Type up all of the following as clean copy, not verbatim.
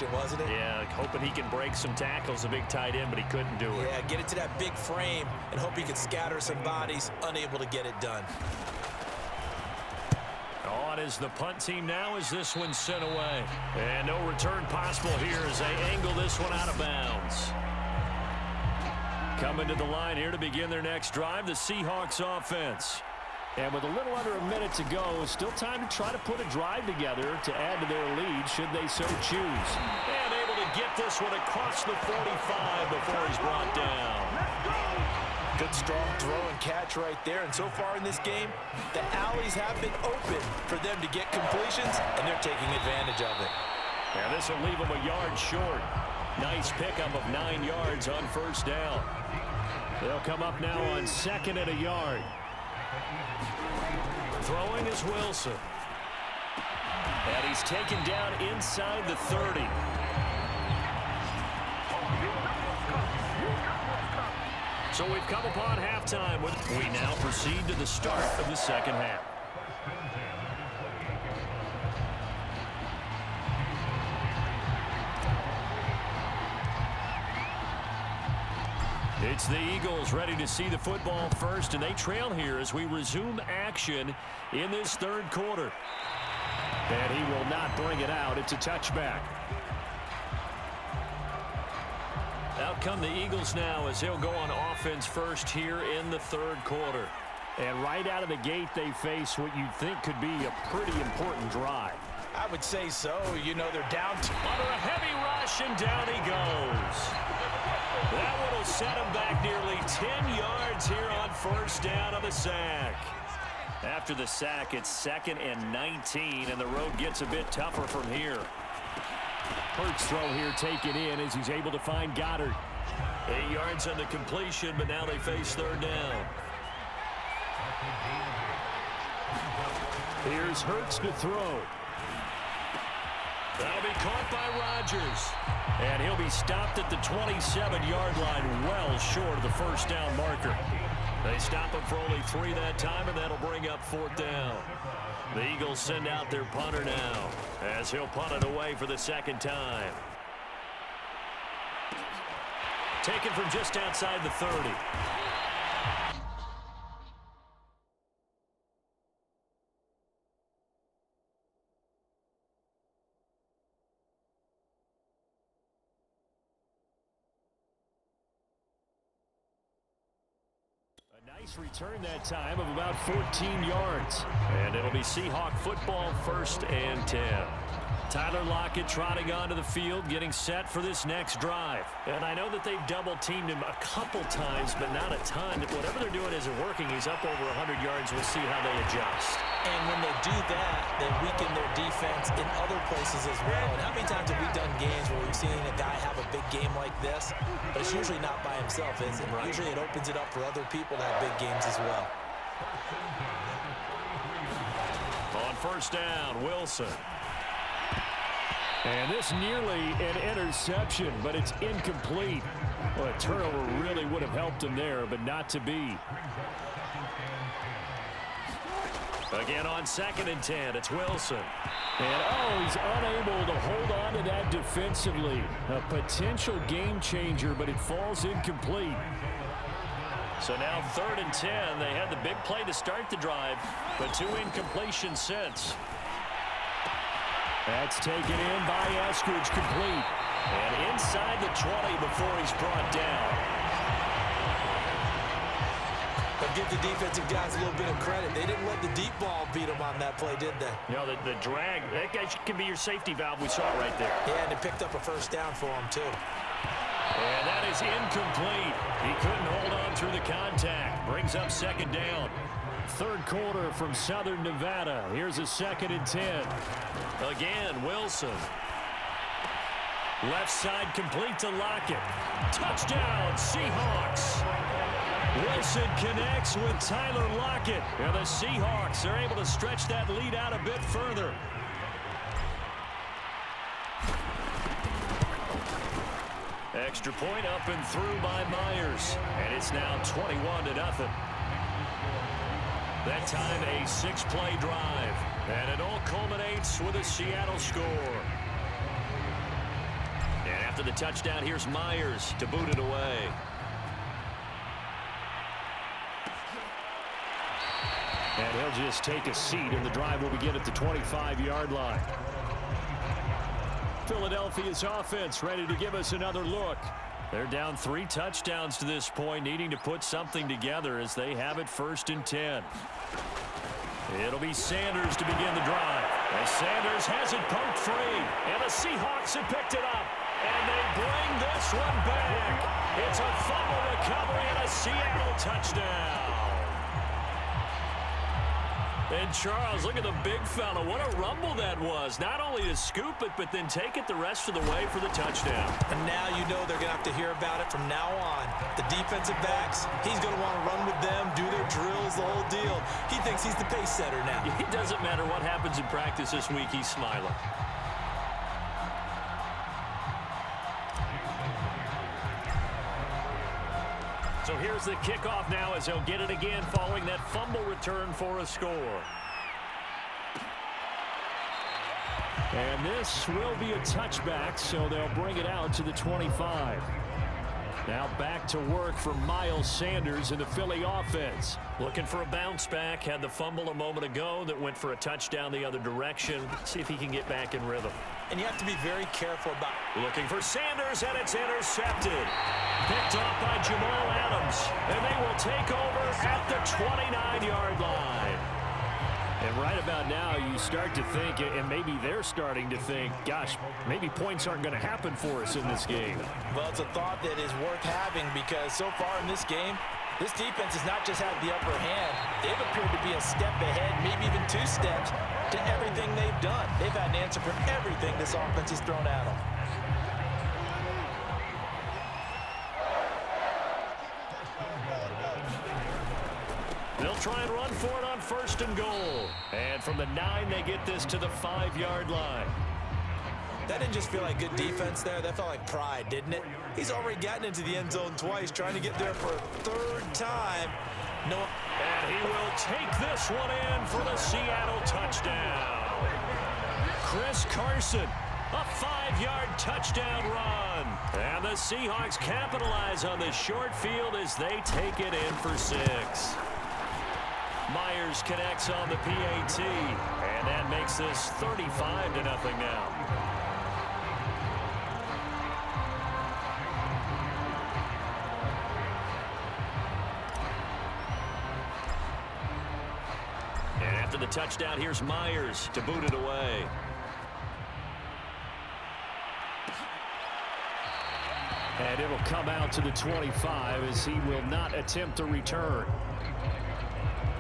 motion, wasn't it? Yeah, hoping he can break some tackles, a big tight end, but he couldn't do it. Yeah, get it to that big frame and hope he can scatter some bodies, unable to get it done. On is the punt team now as this one's sent away. And no return possible here as they angle this one out of bounds. Coming to the line here to begin their next drive, the Seahawks offense. And with a little under a minute to go, still time to try to put a drive together to add to their lead should they so choose. And able to get this one across the 45 before he's brought down. Good strong throw and catch right there. And so far in this game, the alleys have been open for them to get completions, and they're taking advantage of it. And this will leave them a yard short. Nice pickup of 9 yards on first down. They'll come up now on 2nd and a yard. Throwing is Wilson. And he's taken down inside the 30. So we've come upon halftime. We now proceed to the start of the second half. It's the Eagles ready to see the football first, and they trail here as we resume action in this third quarter. And he will not bring it out. It's a touchback. Out come the Eagles now as they'll go on offense first here in the third quarter. And right out of the gate, they face what you'd think could be a pretty important drive. I would say so. You know, they're down under a heavy rush, and down he goes. That one will set him back nearly 10 yards here on first down on the sack. After the sack, it's 2nd and 19, and the road gets a bit tougher from here. Hurts throw here taken in as he's able to find Goddard. 8 yards on the completion, but now they face third down. Here's Hurts to throw. That'll be caught by Rodgers. And he'll be stopped at the 27-yard line, well short of the first down marker. They stop him for only 3 that time, and that'll bring up 4th down. The Eagles send out their punter now, as he'll punt it away for the second time. Taken from just outside the 30. Nice return that time of about 14 yards. And it'll be Seahawk football, 1st and 10. Tyler Lockett trotting onto the field, getting set for this next drive. And I know that they've double-teamed him a couple times, but not a ton. Whatever they're doing isn't working. He's up over 100 yards. We'll see how they adjust. And when they do that, they weaken their defense in other places as well. And how many times have we done games where we've seen a guy have a big game like this? But it's usually not by himself, is it? Right. Usually it opens it up for other people to have big games as well. On first down, Wilson. And this nearly an interception, but it's incomplete. Well, a turnover really would have helped him there, but not to be. Again on 2nd and 10, it's Wilson. And, he's unable to hold on to that defensively. A potential game changer, but it falls incomplete. So now 3rd and 10. They had the big play to start the drive, but 2 incompletions since. That's taken in by Eskridge, complete. And inside the 20 before he's brought down. But give the defensive guys a little bit of credit. They didn't let the deep ball beat them on that play, did they? You know, the drag, that guy can be your safety valve. We saw it right there. Yeah, and they picked up a first down for him, too. And that is incomplete. He couldn't hold on through the contact. Brings up 2nd down. Third quarter from Southern Nevada. Here's a 2nd and 10. Again, Wilson. Left side complete to Lockett. Touchdown, Seahawks. Wilson connects with Tyler Lockett. And the Seahawks are able to stretch that lead out a bit further. Extra point up and through by Myers. And it's now 21-0. That time a 6-play drive. And it all culminates with a Seattle score. After the touchdown, here's Myers to boot it away. And he'll just take a seat, and the drive will begin at the 25-yard line. Philadelphia's offense ready to give us another look. They're down 3 touchdowns to this point, needing to put something together as they have it 1st and 10. It'll be Sanders to begin the drive. As Sanders has it poked free, and the Seahawks have picked it up. And they bring this one back. It's a fumble recovery and a Seattle touchdown. And Charles, look at the big fella. What a rumble that was. Not only to scoop it, but then take it the rest of the way for the touchdown. And now you know they're going to have to hear about it from now on. The defensive backs, he's going to want to run with them, do their drills, the whole deal. He thinks he's the pace setter now. It doesn't matter what happens in practice this week, he's smiling. So here's the kickoff now as he'll get it again following that fumble return for a score. And this will be a touchback, so they'll bring it out to the 25. Now back to work for Miles Sanders in the Philly offense. Looking for a bounce back. Had the fumble a moment ago that went for a touchdown the other direction. See if he can get back in rhythm. And you have to be very careful about looking for Sanders, and it's intercepted. Picked off by Jamal Adams. And they will take over at the 29-yard line. And right about now, you start to think, and maybe they're starting to think, gosh, maybe points aren't going to happen for us in this game. Well, it's a thought that is worth having because so far in this game, this defense has not just had the upper hand. They've appeared to be a step ahead, maybe even 2 steps to everything they've done. They've had an answer for everything this offense has thrown at them. They'll try and run for it on 1st and goal. And from the 9, they get this to the 5-yard line. That didn't just feel like good defense there. That felt like pride, didn't it? He's already gotten into the end zone twice, trying to get there for a 3rd time. No. And he will take this one in for the Seattle touchdown. Chris Carson, a 5-yard touchdown run. And the Seahawks capitalize on the short field as they take it in for 6. Myers connects on the PAT, and that makes this 35-0 now. And after the touchdown, here's Myers to boot it away. And it'll come out to the 25 as he will not attempt to return.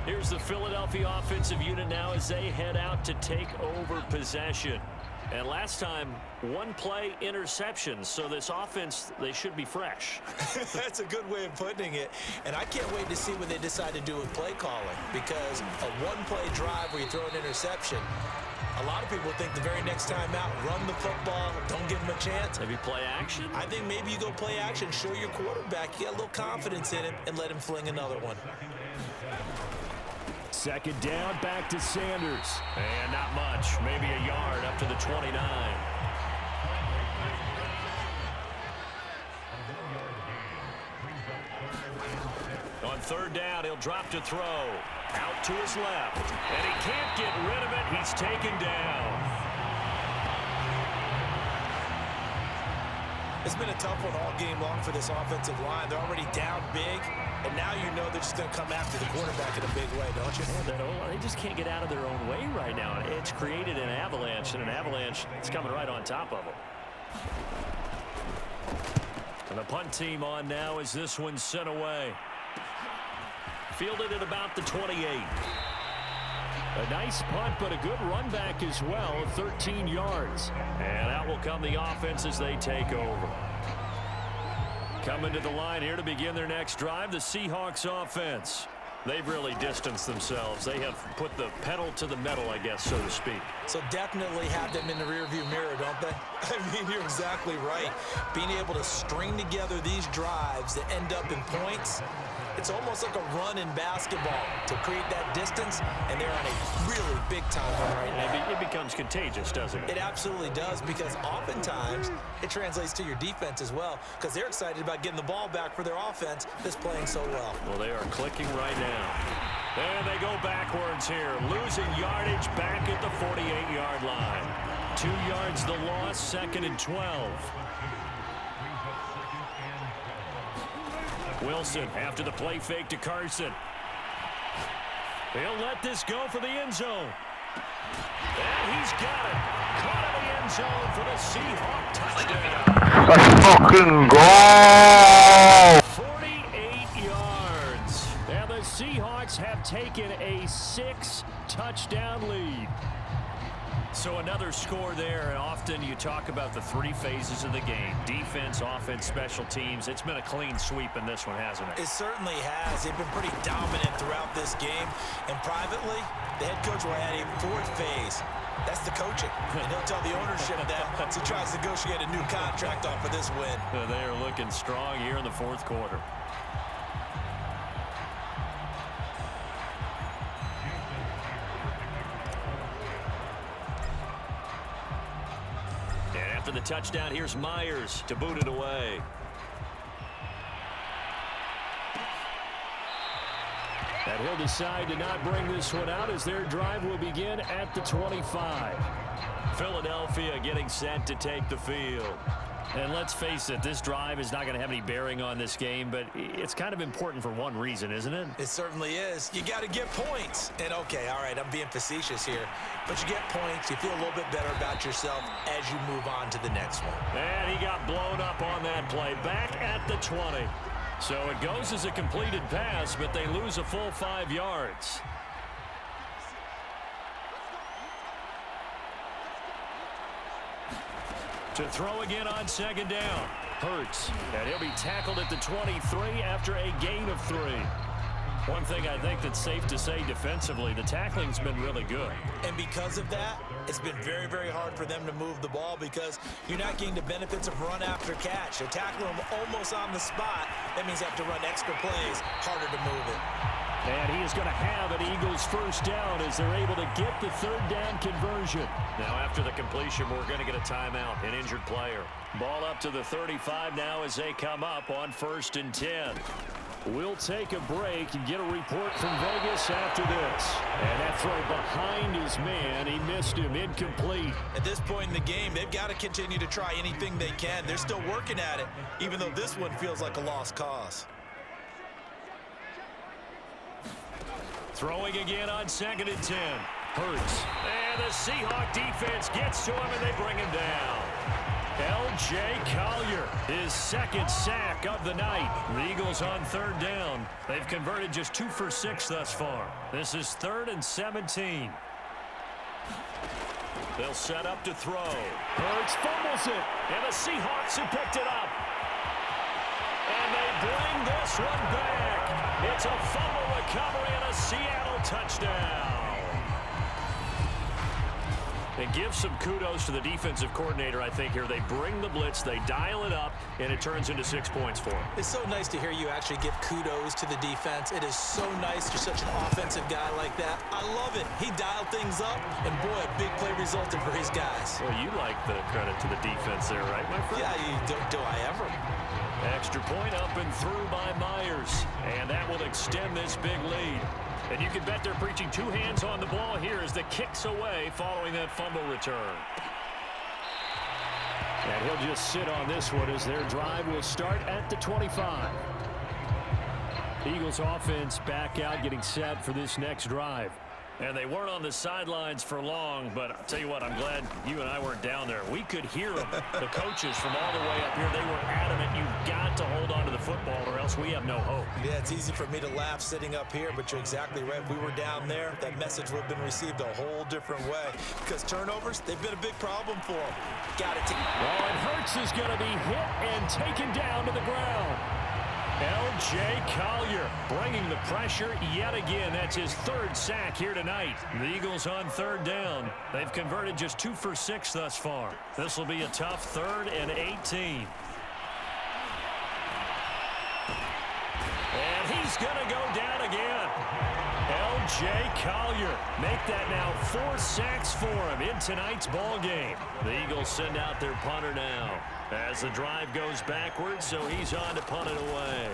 Here's the Philadelphia offensive unit now as they head out to take over possession. And last time, 1-play interceptions. So this offense, they should be fresh. That's a good way of putting it. And I can't wait to see what they decide to do with play calling. Because a 1-play drive where you throw an interception, a lot of people think the very next time out, run the football, don't give him a chance. Maybe play action? I think maybe you go play action, show your quarterback, you got a little confidence in him, and let him fling another one. 2nd down, back to Sanders. And not much, maybe a yard up to the 29. On 3rd down, he'll drop to throw. Out to his left. And he can't get rid of it. He's taken down. It's been a tough one all game long for this offensive line. They're already down big. And now you know they're just going to come after the quarterback in a big way, don't you? Yeah, they just can't get out of their own way right now. It's created an avalanche, and an avalanche is coming right on top of them. And the punt team on now as this one's sent away. Fielded at about the 28. A nice punt, but a good run back as well, 13 yards. And out will come the offense as they take over. Coming to the line here to begin their next drive, the Seahawks offense. They've really distanced themselves. They have put the pedal to the metal, I guess, so to speak. So definitely have them in the rearview mirror, don't they? I mean, you're exactly right. Being able to string together these drives that end up in points, it's almost like a run in basketball to create that distance, and they're on a really big-time run right now. It becomes contagious, doesn't it? It absolutely does, because oftentimes it translates to your defense as well, because they're excited about getting the ball back for their offense that's playing so well. Well, they are clicking right now. And they go backwards here, losing yardage back at the 48-yard line. 2 yards the loss, 2nd and 12. Wilson after the play fake to Carson. He'll let this go for the end zone. And he's got it. Caught in the end zone for the Seahawk touchdown. Let's fucking go! 48 yards. And the Seahawks have taken a 6-touchdown lead. So another score there, and often you talk about the 3 phases of the game. Defense, offense, special teams. It's been a clean sweep in this one, hasn't it? It certainly has. They've been pretty dominant throughout this game. And privately, the head coach will add a 4th phase. That's the coaching. And he'll tell the ownership that as he tries to negotiate a new contract off of this win. They are looking strong here in the 4th quarter. After the touchdown, here's Myers to boot it away. And he'll decide to not bring this one out as their drive will begin at the 25. Philadelphia getting set to take the field. And let's face it, this drive is not going to have any bearing on this game, but it's kind of important for one reason, isn't it? It certainly is. You got to get points. And, okay, all right, I'm being facetious here. But you get points, you feel a little bit better about yourself as you move on to the next one. And he got blown up on that play. Back at the 20. So it goes as a completed pass, but they lose a full 5 yards. To throw again on 2nd down. Hurts. And he'll be tackled at the 23 after a gain of 3. One thing I think that's safe to say defensively, the tackling's been really good. And because of that, it's been very, very hard for them to move the ball because you're not getting the benefits of run after catch. They're tackling them almost on the spot. That means you have to run extra plays, harder to move it. And he is going to have an Eagles first down as they're able to get the 3rd down conversion. Now after the completion, we're going to get a timeout, an injured player. Ball up to the 35 now as they come up on 1st and 10. We'll take a break and get a report from Vegas after this. And that throw behind his man, he missed him, incomplete. At this point in the game, they've got to continue to try anything they can. They're still working at it, even though this one feels like a lost cause. Throwing again on 2nd and 10. Hurts. And the Seahawk defense gets to him and they bring him down. L.J. Collier, his 2nd sack of the night. The Eagles on 3rd down. They've converted just 2 for 6 thus far. This is 3rd and 17. They'll set up to throw. Hurts fumbles it. And the Seahawks have picked it up. And they bring this one back. It's a fumble recovery and a Seattle touchdown. And give some kudos to the defensive coordinator, I think, here. They bring the blitz, they dial it up, and it turns into 6 points for them. It's so nice to hear you actually give kudos to the defense. It is so nice. You're such an offensive guy like that. I love it. He dialed things up, and boy, a big play resulted for his guys. Well, you like the credit to the defense there, right, my friend? Yeah, do I ever? Extra point up and through by Myers. And that will extend this big lead. And you can bet they're preaching 2 hands on the ball here as the kick's away following that fumble return. And he'll just sit on this one as their drive will start at the 25. Eagles offense back out getting set for this next drive. And they weren't on the sidelines for long, but I'll tell you what, I'm glad you and I weren't down there. We could hear them, the coaches from all the way up here. They were adamant, you've got to hold on to the football or else we have no hope. Yeah, it's easy for me to laugh sitting up here, but you're exactly right. If we were down there, that message would have been received a whole different way. Because turnovers, they've been a big problem for them. Got it. Oh, and Hurts is going to be hit and taken down to the ground. L.J. Collier bringing the pressure yet again. That's his third sack here tonight. The Eagles on third down. They've converted just 2 for 6 thus far. This will be a tough 3rd and 18. And he's going to go down again. L.J. Collier make that now 4 sacks for him in tonight's ball game. The Eagles send out their punter now as the drive goes backwards, so he's on to punt it away.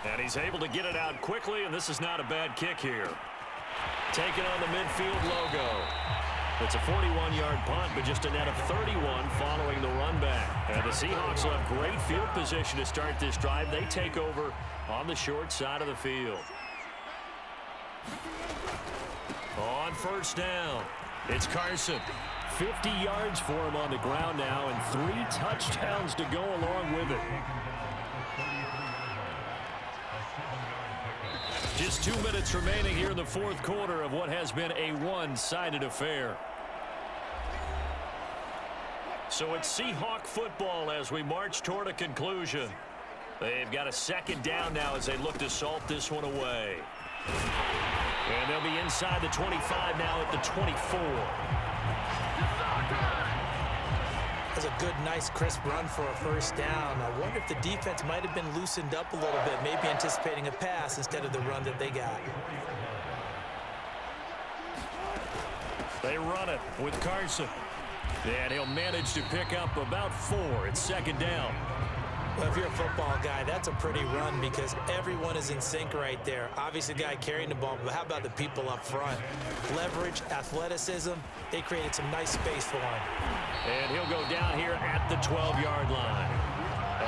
And he's able to get it out quickly, and this is not a bad kick here. Taking on the midfield logo. It's a 41-yard punt, but just a net of 31 following the run back. And the Seahawks will have great field position to start this drive. They take over on the short side of the field. On first down, it's Carson. 50 yards for him on the ground now and 3 touchdowns to go along with it. Just 2 minutes remaining here in the 4th quarter of what has been a one-sided affair. So it's Seahawk football as we march toward a conclusion. They've got a 2nd down now as they look to salt this one away. And they'll be inside the 25 now at the 24. That's a good, nice, crisp run for a first down. I wonder if the defense might have been loosened up a little bit, maybe anticipating a pass instead of the run that they got. They run it with Carson. And he'll manage to pick up about 4. It's 2nd down. Well, if you're a football guy, that's a pretty run because everyone is in sync right there. Obviously, the guy carrying the ball, but how about the people up front? Leverage, athleticism, they created some nice space for him. And he'll go down here at the 12-yard line.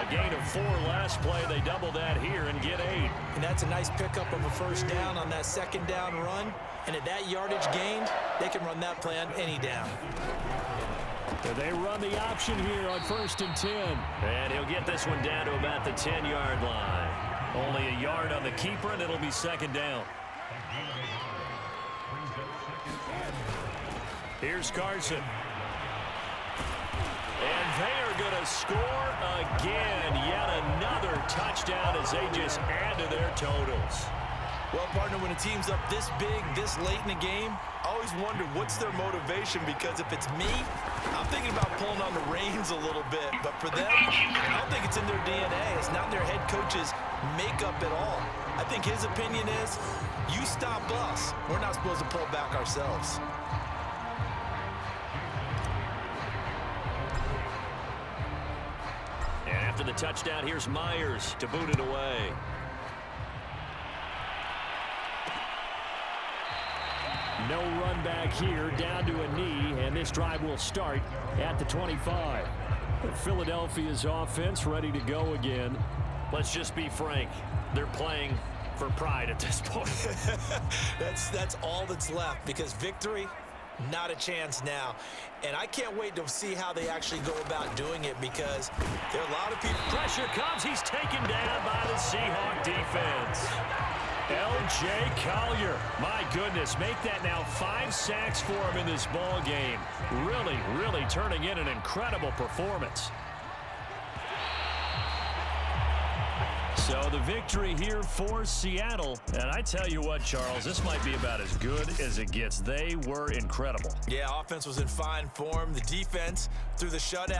A gain of 4 last play. They double that here and get 8. And that's a nice pickup of a first down on that 2nd down run. And at that yardage gained, they can run that play on any down. And they run the option here on 1st and 10. And he'll get this one down to about the 10-yard line. Only a yard on the keeper, and it'll be 2nd down. Here's Carson. And they are going to score again. Yet another touchdown as they just add to their totals. Well, partner, when a team's up this big, this late in the game, I always wonder what's their motivation, because if it's me, I'm thinking about pulling on the reins a little bit. But for them, I don't think it's in their DNA. It's not in their head coach's makeup at all. I think his opinion is, you stop us. We're not supposed to pull back ourselves. And after the touchdown, here's Myers to boot it away. No run back here, down to a knee, and this drive will start at the 25. Philadelphia's offense ready to go again. Let's just be frank. They're playing for pride at this point. That's all that's left, because victory, not a chance now. And I can't wait to see how they actually go about doing it, because there are a lot of people. Pressure comes. He's taken down by the Seahawk defense. L.J. Collier, my goodness, make that now 5 sacks for him in this ball game. Really, really turning in an incredible performance. So the victory here for Seattle. And I tell you what, Charles, this might be about as good as it gets. They were incredible. Yeah, offense was in fine form. The defense, through the shutout.